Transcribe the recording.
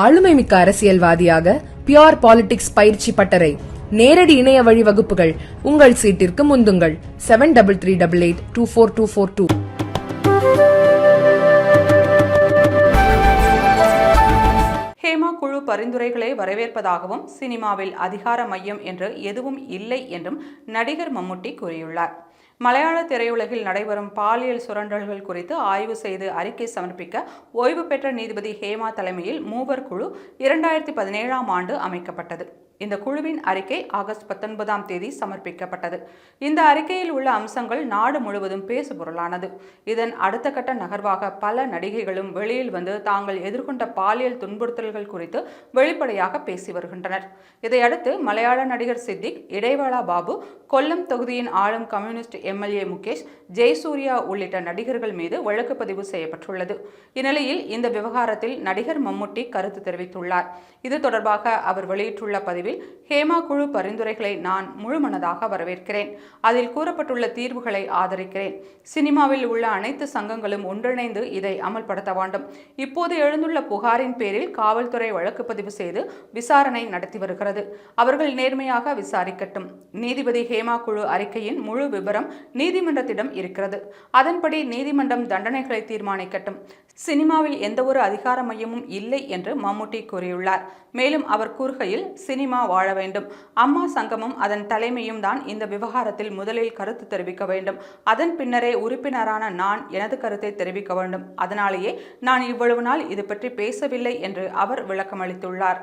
ஆளுமைமிக்க அரசியல்வாதியாக pure politics பயிற்சி பட்டறை, நேரடி இணைய வழி வகுப்புகள். உங்கள் சீட்டிற்கு முந்துங்கள். 7338824242. ஹேமா குழு பரிந்துரைகளை வரவேற்பதாகவும் சினிமாவில் அதிகார மையம் என்று எதுவும் இல்லை என்றும் நடிகர் மம்முட்டி கூறியுள்ளார். மலையாள திரையுலகில் நடைபெறும் பாலியல் சுரண்டல்கள் குறித்து ஆய்வு செய்து அறிக்கை சமர்ப்பிக்க ஓய்வு பெற்ற நீதிபதி ஹேமா தலைமையில் மூவர் குழு 2017ஆம் ஆண்டு அமைக்கப்பட்டது. இந்த குழுவின் அறிக்கை ஆகஸ்ட் 19ஆம் தேதி சமர்ப்பிக்கப்பட்டது. இந்த அறிக்கையில் உள்ள அம்சங்கள் நாடு முழுவதும் பேசுபொருளானது. இதன் அடுத்த கட்ட நகர்வாக பல நடிகைகளும் வெளியில் வந்து தாங்கள் எதிர்கொண்ட பாலியல் துன்புறுத்தல்கள் குறித்து வெளிப்படையாக பேசி வருகின்றனர். இதையடுத்து மலையாள நடிகர் சித்திக், இடைவேளா பாபு, கொல்லம் தொகுதியின் ஆளும் கம்யூனிஸ்ட் எம்எல்ஏ முகேஷ், ஜெயசூர்யா உள்ளிட்ட நடிகர்கள் மீது வழக்கு பதிவு செய்யப்பட்டுள்ளது. இந்நிலையில் இந்த விவகாரத்தில் நடிகர் மம்முட்டி கருத்து தெரிவித்துள்ளார். இது தொடர்பாக அவர் வெளியிட்டுள்ள பதிவில், ஹேமா குழு பரிந்துரைகளை நான் முழுமனதாக வரவேற்கிறேன். அதில் கூறப்பட்டுள்ள தீர்வுகளை ஆதரிக்கிறேன். சினிமாவில் உள்ள அனைத்து சங்கங்களும் ஒன்றிணைந்து இதை அமல்படுத்த வேண்டும். இப்போது எழுந்துள்ள புகாரின் பேரில் காவல்துறை வழக்கு பதிவு செய்து விசாரணை நடத்தி வருகிறது. அவர்கள் நேர்மையாக விசாரிக்கட்டும். நீதிபதி ஹேமா குழு அறிக்கையின் முழு விபரம் நீதிமன்றத்திடம் இருக்கிறது. அதன்படி நீதிமன்றம் தண்டனைகளை தீர்மானிக்கட்டும். சினிமாவில் எந்தவொரு அதிகார மையமும் இல்லை என்று மம்முட்டி கூறியுள்ளார். மேலும் அவர் கூறுகையில், சினிமா வாழ வேண்டும். அம்மா சங்கமும் அதன் தலைமையும் தான் இந்த விவகாரத்தில் முதலில் கருத்து தெரிவிக்க வேண்டும். அதன் பின்னரே உறுப்பினரான நான் எனது கருத்தை தெரிவிக்க வேண்டும். அதனாலேயே நான் இவ்வளவு நாள் இது பற்றி பேசவில்லை என்று அவர் விளக்கமளித்துள்ளார்.